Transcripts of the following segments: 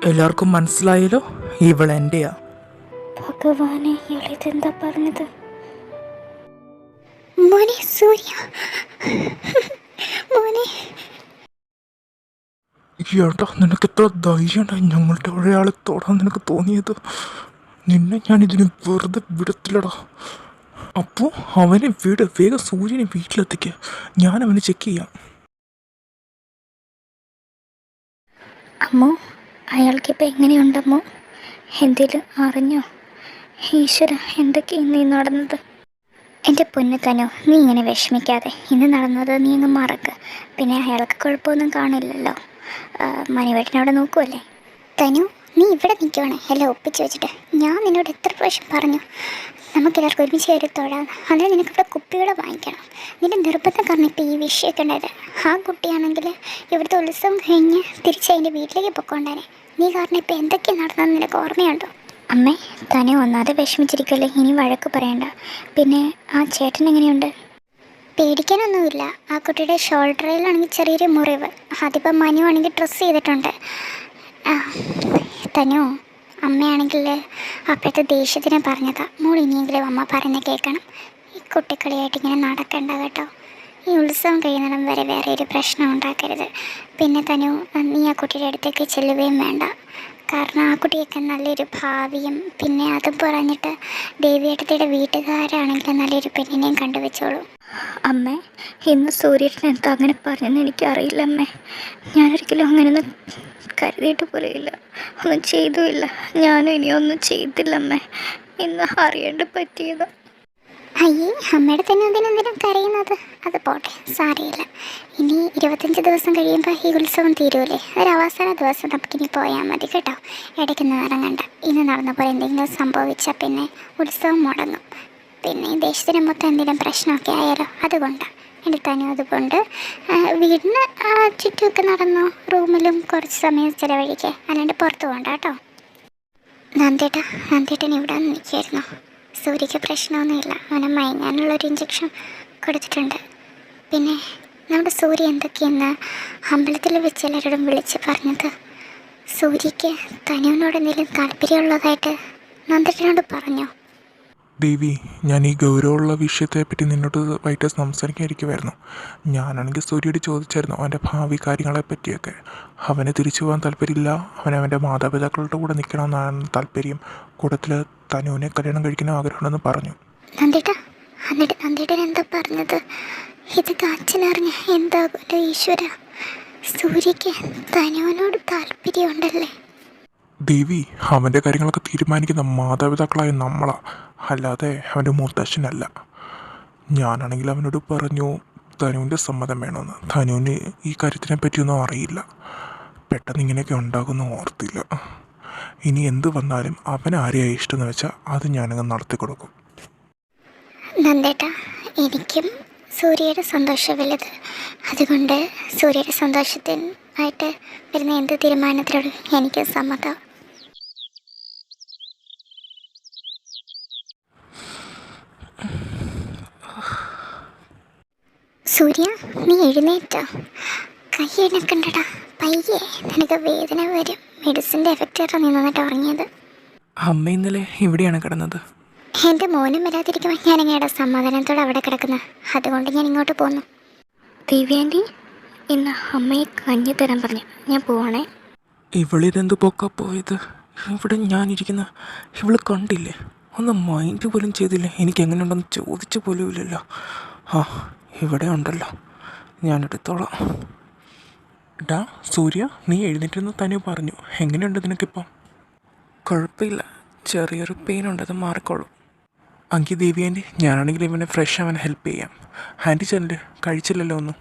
എല്ലാവർക്കും മനസ്സിലായല്ലോ, ഇവളെൻ്റെയാ. ഭഗവാനെ, ഇയാളിതെന്താ പറഞ്ഞത്? മോനെ സൂര്യ, മോനെ. ഏട്ടാ, നിനക്ക് എത്ര ധൈര്യമുണ്ടായി ഞങ്ങളുടെ ഒരാളെ തൊടാൻ നിനക്ക് തോന്നിയത്? നിന്നെ ഞാൻ ഇതിന് വെറുതെ വിടത്തില്ലടാ. അപ്പോൾ അവനെ വിട്, വേഗം സൂര്യനെ വീട്ടിലെത്തിക്കുക. ഞാൻ അവനെ ചെക്ക് ചെയ്യാം. അമ്മോ, അയാൾക്കിപ്പോൾ എങ്ങനെയുണ്ടമ്മോ? എന്തേലും അറിഞ്ഞോ? ഈശ്വര, എന്തൊക്കെയാണ് നീ നടന്നത്? എൻ്റെ പൊന്നു തനു, നീ ഇങ്ങനെ വിഷമിക്കാതെ. ഇന്ന് നടന്നത് നീ അങ്ങ് മറക്ക്. പിന്നെ അയാൾക്ക് കുഴപ്പമൊന്നും കാണില്ലല്ലോ. മണിവേട്ടനവിടെ നോക്കുമല്ലേ? തനു, നീ ഇവിടെ നിൽക്കുവാണ് എല്ലാം ഒപ്പിച്ച് വെച്ചിട്ട്. ഞാൻ നിന്നോട് എത്ര പ്രാവശ്യം പറഞ്ഞു നമുക്കെല്ലാവർക്കും ഒരുമിച്ച് കയറി തൊഴാന്ന്. അതിന് നിനക്കിവിടെ കുപ്പികളെ വാങ്ങിക്കണം. നിന്റെ നിർബന്ധം കാരണം ഇപ്പോൾ ഈ വിഷയമൊക്കെ ഉണ്ടായത്. ആ കുട്ടിയാണെങ്കിൽ ഇവിടുത്തെ ഉത്സവം കഴിഞ്ഞ് തിരിച്ച് അതിൻ്റെ വീട്ടിലേക്ക് പൊക്കോണ്ടാനെ. നീ കാരണം ഇപ്പോൾ എന്തൊക്കെയാണ് നടന്നതെന്ന് നിനക്ക് ഓർമ്മയുണ്ടോ? അമ്മേ, തന്നെ ഒന്നാതെ വിഷമിച്ചിരിക്കല്ലേ, ഇനി വഴക്ക് പറയണ്ട. പിന്നെ ആ ചേട്ടൻ എങ്ങനെയുണ്ട്? പേടിക്കാനൊന്നുമില്ല. ആ കുട്ടിയുടെ ഷോൾഡറിലാണെങ്കിൽ ചെറിയൊരു മുറിവ്. അതിപ്പോൾ മനു ആണെങ്കിൽ ഡ്രസ്സ് ചെയ്തിട്ടുണ്ട്. തനു, അമ്മയാണെങ്കിൽ അപ്പോഴത്തെ ദേഷ്യത്തിന് പറഞ്ഞതാ. മോൾ ഇനിയെങ്കിലും അമ്മ പറയുന്നത് കേൾക്കണം. ഈ കുട്ടിക്കളിയായിട്ട് ഇങ്ങനെ നടക്കണ്ട കേട്ടോ. ഈ ഉത്സവം കഴിയുന്നിടം വരെ വേറെ ഒരു പ്രശ്നം ഉണ്ടാക്കരുത്. പിന്നെ തനു, നീ ആ കുട്ടിയുടെ അടുത്തേക്ക് ചെല്ലുകയും വേണ്ട. കാരണം ആ കുട്ടിയൊക്കെ നല്ലൊരു ഭാവിയും പിന്നെ അതും പറഞ്ഞിട്ട് ദേവിയേട്ടത്തിയുടെ വീട്ടുകാരാണെങ്കിൽ നല്ലൊരു പെണ്ണിനെയും കണ്ടുവെച്ചോളൂ. അമ്മേ, ഇന്ന് സൂര്യൻ എന്താ അങ്ങനെ പറഞ്ഞെന്ന് എനിക്കറിയില്ല അമ്മേ. ഞാനൊരിക്കലും അങ്ങനെയൊന്നും കരുതിയിട്ട് പോലെയില്ല, ഒന്നും ചെയ്തുമില്ല. ഞാനും ഇനിയൊന്നും ചെയ്തില്ല അമ്മേ. ഇന്ന് അറിയേണ്ട പറ്റിയത്. അയ്യേ, അമ്മയുടെ തന്നെ എന്തിനെന്തിനും കരയുന്നത്? അത് പോട്ടെ, സാരമില്ല. ഇനി 25 ദിവസം കഴിയുമ്പോൾ ഈ ഉത്സവം തീരുമല്ലേ? ഒരു അവസാന ദിവസം നമുക്കിനി പോയാൽ മതി കേട്ടോ. ഇടയ്ക്കൊന്നും ഇറങ്ങണ്ട. ഇന്ന് നടന്ന പോലെ എന്തെങ്കിലും സംഭവിച്ചാൽ പിന്നെ ഉത്സവം മുടങ്ങും. പിന്നെ ഈ ദേശത്തിന് മൊത്തം എന്തെങ്കിലും പ്രശ്നമൊക്കെ ആയാലോ, അതുകൊണ്ടാണ്. എടുത്താനും അതുകൊണ്ട് വീടിന് ചുറ്റുമൊക്കെ നടന്നോ, റൂമിലും കുറച്ച് സമയം ചിലവഴിക്കുക, അല്ലാണ്ട് പുറത്ത് പോകണ്ട കേട്ടോ. നന്ദേട്ടൻ ഇവിടെ നിൽക്കായിരുന്നു. സൂര്യക്ക് പ്രശ്നമൊന്നുമില്ല. അവനെ മയങ്ങാനുള്ളൊരു ഇഞ്ചക്ഷൻ കൊടുത്തിട്ടുണ്ട്. പിന്നെ നമ്മുടെ സൂര്യ എന്തൊക്കെയെന്ന് അമ്പലത്തിൽ വെച്ച് എല്ലാവരോടും വിളിച്ച് പറഞ്ഞത്. സൂര്യക്ക് തനുവിനോട് എന്തെങ്കിലും താല്പര്യമുള്ളതായിട്ട് നന്ദേട്ടനോട് പറഞ്ഞോ? ദേവി, ഞാൻ ഈ ഗൗരവമുള്ള വിഷയത്തെപ്പറ്റി നിന്നോട് വൈകിട്ട് സംസാരിക്കാതിരിക്കുമായിരുന്നു. ഞാനാണെങ്കിൽ സൂര്യയോട് ചോദിച്ചായിരുന്നു അവൻ്റെ ഭാവി കാര്യങ്ങളെ പറ്റിയൊക്കെ. അവന് തിരിച്ചു പോകാൻ താല്പര്യമില്ല, അവൻ്റെ മാതാപിതാക്കളുടെ കൂടെ നിൽക്കണമെന്നാണ് താല്പര്യം. കൂട്ടത്തിൽ തനുവിനെ കല്യാണം കഴിക്കുന്ന ആഗ്രഹമുണ്ടെന്ന് പറഞ്ഞു. നന്ദേട്ടൻ എന്താ പറഞ്ഞത്? ഇതൊക്കെ അച്ഛനറിഞ്ഞ എന്താകുമല്ലോ ഈശ്വര. സൂര്യക്ക് തനുവിനോട് താല്പര്യമുണ്ടല്ലേ? ദേവി, അവൻ്റെ കാര്യങ്ങളൊക്കെ തീരുമാനിക്കുന്ന മാതാപിതാക്കളായ നമ്മളാ, അല്ലാതെ അവൻ്റെ മുത്തശ്ശനല്ല. ഞാനാണെങ്കിൽ അവനോട് പറഞ്ഞു തനുവിൻ്റെ സമ്മതം വേണമെന്ന്. തനുവിന് ഈ കാര്യത്തിനെ പറ്റിയൊന്നും അറിയില്ല. പെട്ടെന്ന് ഇങ്ങനെയൊക്കെ ഉണ്ടാകുമെന്ന് ഓർത്തില്ല. ഇനി എന്ത് വന്നാലും അവനാരെയാണ് ഇഷ്ടമെന്ന് വെച്ചാൽ അത് ഞാനങ്ങ് നടത്തി കൊടുക്കും. നന്ദേട്ട, എനിക്കും സൂര്യയുടെ സന്തോഷം വലുത്. അതുകൊണ്ട് സൂര്യയുടെ സന്തോഷത്തിനായിട്ട് വരുന്ന എന്ത് തീരുമാനത്തിനോടും എനിക്ക് സമ്മതം. സൂര്യ, നീ എഴുന്നേറ്റോ? കൈ എഴുന്നേക്കണ്ടടാ, പയ്യെ. നിനക്ക് വേദന വരും. മെഡിസിൻ്റെ എഫക്റ്റ് ആയിട്ടാണ് നീ നന്നായിട്ട് ഉറങ്ങിയത്. അമ്മ ഇന്നലെ ഇവിടെയാണ് കിടന്നത്. എൻ്റെ മോനും വരാതിരിക്കുമ്പോൾ ഞാനെങ്ങനെയാണ് സമാധാനത്തോടെ അവിടെ കിടക്കുന്നത്. അതുകൊണ്ട് ഞാൻ ഇങ്ങോട്ട് പോന്നു. ദിവ്യാൻ്റി ഇന്ന് അമ്മയെ കഞ്ഞി തരാൻ പറഞ്ഞു. ഞാൻ പോവാണേ. ഇവളിതെന്ത് പൊക്ക പോയത്? ഇവിടെ ഞാനിരിക്കുന്ന ഇവള് കണ്ടില്ലേ? ഒന്ന് മൈൻഡ് പോലും ചെയ്തില്ലേ? എനിക്ക് എങ്ങനെയുണ്ടെന്ന് ചോദിച്ചു പോലും ഇല്ലല്ലോ. ആ, ഇവിടെ ഉണ്ടല്ലോ, ഞാനെടുത്തോളാം. ഡാ സൂര്യ, നീ എഴുന്നേറ്റെന്ന് തന്നെ പറഞ്ഞു. എങ്ങനെയുണ്ട് നിനക്കിപ്പം? കുഴപ്പമില്ല, ചെറിയൊരു പെയിനുണ്ട്, അത് മാറിക്കോളും. അങ്കി ദേവി ആൻറ്റി, ഞാനാണെങ്കിൽ ഇവനെ ഫ്രഷ് ആവാൻ ഹെൽപ്പ് ചെയ്യാം. ആൻറ്റി ചെല്ല്, കഴിച്ചില്ലല്ലോ ഒന്നും.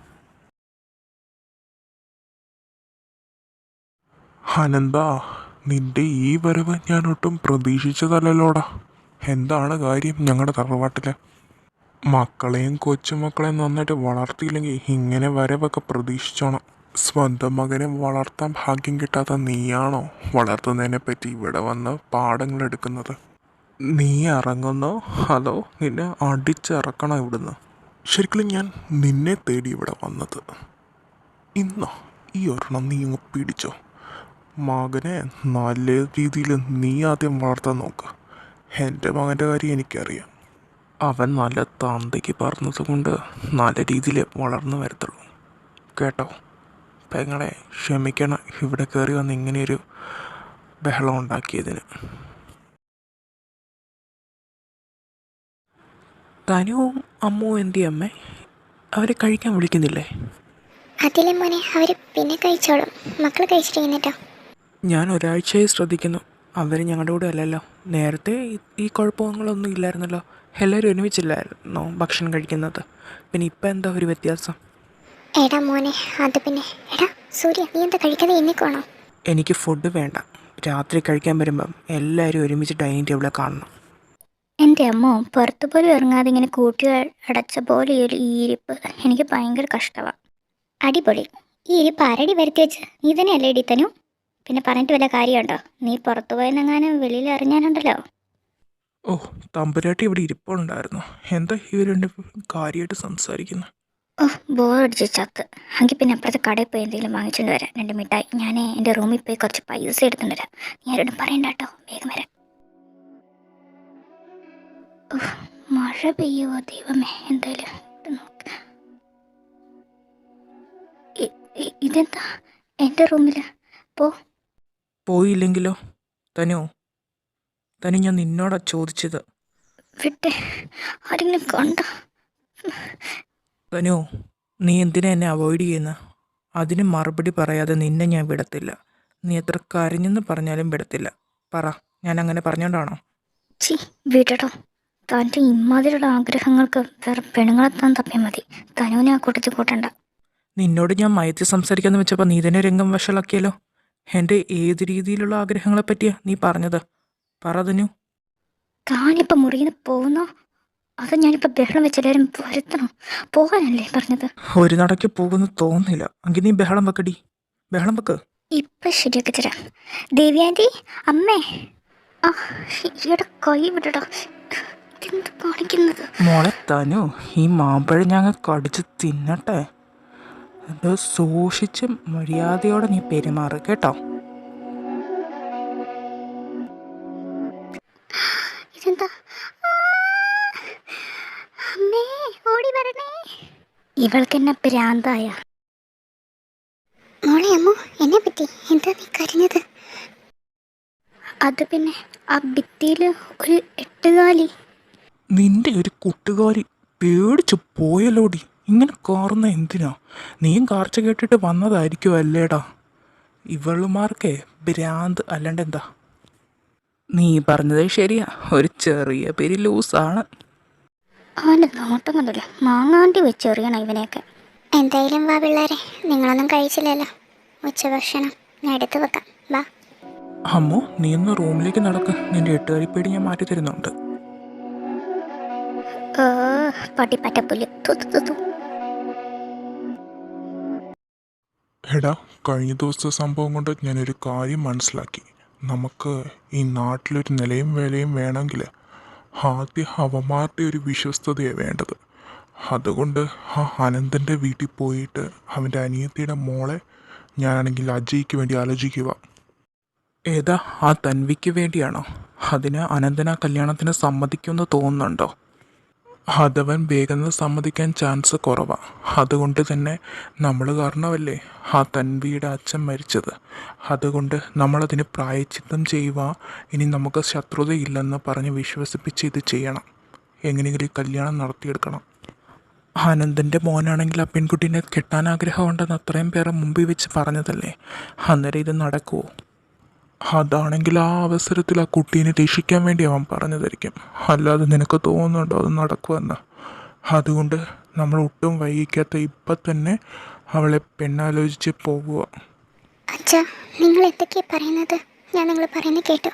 അനന്ത, നിന്റെ ഈ വരവ് ഞാൻ ഒട്ടും പ്രതീക്ഷിച്ചതല്ലല്ലോടാ. എന്താണ് കാര്യം? ഞങ്ങളുടെ തറവാട്ടിൽ മക്കളെയും കൊച്ചുമക്കളെയും നന്നായിട്ട് വളർത്തിയില്ലെങ്കിൽ ഇങ്ങനെ വരവൊക്കെ പ്രതീക്ഷിച്ചോണം. സ്വന്തം മകനെ വളർത്താൻ ഭാഗ്യം കിട്ടാത്ത നീയാണോ വളർത്തുന്നതിനെ പറ്റി ഇവിടെ വന്ന് പാഠങ്ങളെടുക്കുന്നത്? നീ ഇറങ്ങുന്നോ അതോ നിന്നെ അടിച്ചിറക്കണോ ഇവിടുന്ന്? ശരിക്കും ഞാൻ നിന്നെ തേടി ഇവിടെ വന്നത്. ഇന്നോ ഈ ഒരെണ്ണം നീ അങ്ങ് പിടിച്ചോ. മകനെ നല്ല രീതിയിൽ നീ ആദ്യം വളർത്താൻ നോക്ക്. എൻ്റെ മകൻ്റെ കാര്യം എനിക്കറിയാം. അവൻ നല്ല തന്തയ്ക്ക് പറഞ്ഞത് കൊണ്ട് നല്ല രീതിയിൽ വളർന്നു വരത്തുള്ളൂ കേട്ടോ. പെങ്ങളെ ക്ഷമിക്കണം ഇവിടെ കയറി വന്ന് ഇങ്ങനെയൊരു ബഹളം ഉണ്ടാക്കിയതിന്. തനുവും അമ്മുവും എന്തി അമ്മേ? അവരെ കഴിക്കാൻ വിളിക്കുന്നില്ലേ? അതിലെ മോനെ അവർ പിന്നെ കഴിച്ചോളും. മക്കൾ കഴിച്ചിരിക്കുന്നിട്ടോ. ഞാൻ ഒരാഴ്ചയായി ശ്രദ്ധിക്കുന്നു. അവർ ഞങ്ങളുടെ കൂടെ അല്ലല്ലോ. നേരത്തെ ഈ കുഴപ്പങ്ങളൊന്നും ഇല്ലായിരുന്നല്ലോ. എല്ലാവരും ഒരുമിച്ചില്ലായിരുന്നോ ഭക്ഷണം കഴിക്കുന്നത്? പിന്നെ ഇപ്പം എന്താ ഒരു വ്യത്യാസം? എടാ മോനെ, അത് പിന്നെ എടാ സൂര്യ, നീ എന്താ കഴിക്കാതെ എണ്ണിക്കോണോ? എനിക്ക് ഫുഡ് വേണ്ട. രാത്രി കഴിക്കാൻ വരുമ്പം എല്ലാവരും ഒരുമിച്ച് ഡൈനിങ് ടേബിളിൽ കാണണം. എൻ്റെ അമ്മോ, പുറത്തു പോലും ഇറങ്ങാതെ ഇങ്ങനെ കൂട്ടി അടച്ച പോലെ ഈ ഇരിപ്പ് എനിക്ക് ഭയങ്കര കഷ്ടമാണ്. അടിപൊളി. ഈ ഇരിപ്പ് ആരടി വരുത്തി വെച്ച്? നീ തന്നെയല്ലേ ഇടി തനു? പിന്നെ പറഞ്ഞിട്ട് വല്ല കാര്യമുണ്ടോ? നീ പുറത്തു പോയെന്നെങ്ങാനും വെളിയിൽ അറിഞ്ഞാലുണ്ടല്ലോ. ഓ, തമ്പുരാട്ടി ഇവിടെ ഇരിപ്പുണ്ടായിരുന്നു. എന്താ ഇവർ രണ്ട് കാര്യമായിട്ട് സംസാരിക്കുന്നു? ഓ, ബോറടിച്ച് ചത്ത്. എങ്കിൽ പിന്നെ അപ്പുറത്തെ കടയിൽ പോയി എന്തെങ്കിലും വാങ്ങിച്ചുകൊണ്ട് വരാം. 2 മിഠായി. ഞാൻ എൻ്റെ റൂമിൽ പോയി കുറച്ച് പൈസ എടുത്തുകൊണ്ട് വരാം. നീ ആരോടും പറയണ്ട കേട്ടോ. വേഗം വരാം. മഴ പെയ്യുമോ ദൈവമേ? എന്തായാലും ഇതെന്താ എൻ്റെ റൂമിൽ? പോയില്ലെങ്കിലോ? തനു ഞാൻ നിന്നോടാ ചോദിച്ചത്. വിട്ടെ, ആരെങ്കിലും കണ്ടോ? തനു, നീ എന്തിനാ എന്നെ അവോയ്ഡ് ചെയ്യുന്ന? അതിന് മറുപടി പറയാതെ നിന്നെ ഞാൻ വിടത്തില്ല. നീ എത്ര കരഞ്ഞെന്ന് പറഞ്ഞാലും വിടത്തില്ല. പറ, ഞാൻ അങ്ങനെ പറഞ്ഞോണ്ടാണോ? വിടടോ. തൻ്റെ ഇമ്മാതിരിയുള്ള ആഗ്രഹങ്ങൾക്ക് വേറെ പെണ്ണുങ്ങളെത്താൻ തപ്പിയാൽ മതി. തനുവിനെ ആ കൂട്ടത്തിൽ കൂട്ടണ്ട. നിന്നോട് ഞാൻ മയത്തി സംസാരിക്കാമെന്ന് വെച്ചപ്പോൾ നീ തന്നെ രംഗം വഷളാക്കിയല്ലോ. എൻ്റെ ഏത് രീതിയിലുള്ള ആഗ്രഹങ്ങളെ പറ്റിയാ നീ പറഞ്ഞത്? പറ തനു. താനിപ്പോൾ മുറിയിൽ നിന്ന് പോകുന്നോ? അത് ഞാനിപ്പോൾ ബഹളം വെച്ചെല്ലാവരും വരുത്തണോ? പോകാനല്ലേ പറഞ്ഞത്? ഒരു നടക്ക് പോകുന്നു തോന്നുന്നില്ല. എങ്കിൽ നീ ബഹളം വെക്കടി. ബഹളം വെക്ക്. ഇപ്പം ശരിയാക്കി തരാം. ദേവി ആൻറ്റി, അമ്മേ, ആ ഈയുടെ കൈ വിടടോ. ഇതെന്ത് കാണിക്കുന്നത്? മോളെ തനു, ഈ മാമ്പഴം ഞങ്ങൾ കടിച്ച് തിന്നട്ടെ. അത് സൂക്ഷിച്ച് മര്യാദയോടെ നീ പെരുമാറ് കേട്ടോ. ഇതെന്താ? അമ്മേ, ഓടി വരണേ. ഇവൾക്ക് എന്നെ ഭ്രാന്തായ? മോളെ അമ്മു, എന്നെ പറ്റി എന്താ നീ കരഞ്ഞത്? അത് പിന്നെ ആ ഭിത്തിയിൽ ഒരു 8 നിന്റെ ഒരു കൂട്ടുകാരി പേടിച്ചു പോയല്ലോടി. ഇങ്ങനെ കാറുന്ന എന്തിനാ? നീയും കാർച്ച കേട്ടിട്ട് വന്നതായിരിക്കും അല്ലേടാ. ഇവളുമാർക്കേ ഭ്രാന്ത് അല്ലാണ്ട് എന്താ? നീ പറഞ്ഞത് ശരിയാ, ഒരു ചെറിയ പേര് ലൂസാണ്. അവൻ്റെ നോട്ടം കണ്ടില്ല. മാങ്ങാണ്ടി വെച്ചെറിയണം ഇവനെയൊക്കെ. എന്തായാലും വാ പിള്ളേരെ, നിങ്ങളൊന്നും കഴിച്ചില്ലല്ലോ ഉച്ചഭക്ഷണം. ഞാൻ എടുത്തു വെക്കാം, വാ. അമ്മോ, നീ ഒന്ന് റൂമിലേക്ക് നടക്ക്. നിന്റെ 8 ഞാൻ മാറ്റി തരുന്നുണ്ട്. പട്ടിപ്പറ്റപ്പുല്ല്. എടാ, കഴിഞ്ഞ ദിവസത്തെ സംഭവം കൊണ്ട് ഞാനൊരു കാര്യം മനസ്സിലാക്കി. നമുക്ക് ഈ നാട്ടിലൊരു നിലയും വിലയും വേണമെങ്കിൽ ആദ്യം അവന്മാരുടെ ഒരു വിശ്വസ്തതയാണ് വേണ്ടത്. അതുകൊണ്ട് ആ അനന്തൻ്റെ വീട്ടിൽ പോയിട്ട് അവൻ്റെ അനിയത്തിയുടെ മോളെ ഞാനാണെങ്കിൽ അജയ്ക്ക് വേണ്ടി ആലോചിക്കുക. ഏതാ, ആ തൻവിക്ക് വേണ്ടിയാണോ? അതിന് അനന്തന കല്യാണത്തിന് സമ്മതിക്കുമെന്ന് തോന്നുന്നുണ്ടോ? അതവൻ വേഗം സമ്മതിക്കാൻ ചാൻസ് കുറവാണ്. അതുകൊണ്ട് തന്നെ നമ്മൾ കാരണമല്ലേ ആ തൻവിയുടെ അച്ഛൻ മരിച്ചത്. അതുകൊണ്ട് നമ്മളതിന് പ്രായശ്ചിത്തം ചെയ്യുക. ഇനി നമുക്ക് ശത്രുതയില്ലെന്ന് പറഞ്ഞ് വിശ്വസിപ്പിച്ച് ഇത് ചെയ്യണം. എങ്ങനെയെങ്കിലും ഈ കല്യാണം നടത്തിയെടുക്കണം. ആനന്ദൻ്റെ മോനാണെങ്കിൽ ആ പെൺകുട്ടീനെ കെട്ടാൻ ആഗ്രഹമുണ്ടെന്ന് അത്രയും പേരെ മുമ്പിൽ വെച്ച് പറഞ്ഞതല്ലേ. അന്നേരം ഇത് നടക്കുമോ? അതാണെങ്കിൽ ആ അവസരത്തിൽ ആ കുട്ടീനെ രക്ഷിക്കാൻ വേണ്ടി അവൻ പറഞ്ഞതായിരിക്കും. അല്ലാതെ നിനക്ക് തോന്നുന്നുണ്ടോ അത് നടക്കുമെന്ന്? അതുകൊണ്ട് നമ്മൾ ഒട്ടും വൈകിക്കാത്ത ഇപ്പം തന്നെ അവളെ പെണ്ണാലോചിച്ച് പോകുക. അച്ഛാ, നിങ്ങൾ എന്തൊക്കെയാണ് പറയുന്നത്? ഞാൻ നിങ്ങൾ പറയുന്നത് കേട്ടു.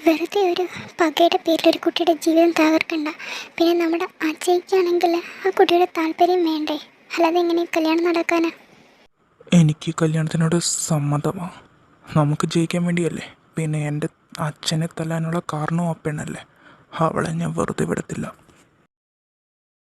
വെറുതെ ഒരു പകയുടെ പേരിൽ ഒരു കുട്ടിയുടെ ജീവിതം തകർക്കണ്ട. പിന്നെ നമ്മുടെ അജയ്ക്കാണെങ്കിൽ ആ കുട്ടിയുടെ താല്പര്യം വേണ്ടേ? അല്ലാതെ എങ്ങനെ കല്യാണം നടക്കാനാ? എനിക്ക് കല്യാണത്തിനോട് സമ്മതമാണ്. നമുക്ക് ജയിക്കാൻ വേണ്ടിയല്ലേ. പിന്നെ എൻ്റെ അച്ഛനെ തല്ലാനുള്ള കാരണവും ആ പെണ്ണല്ലേ. അവളെ ഞാൻ വെറുതെ വിടത്തില്ല.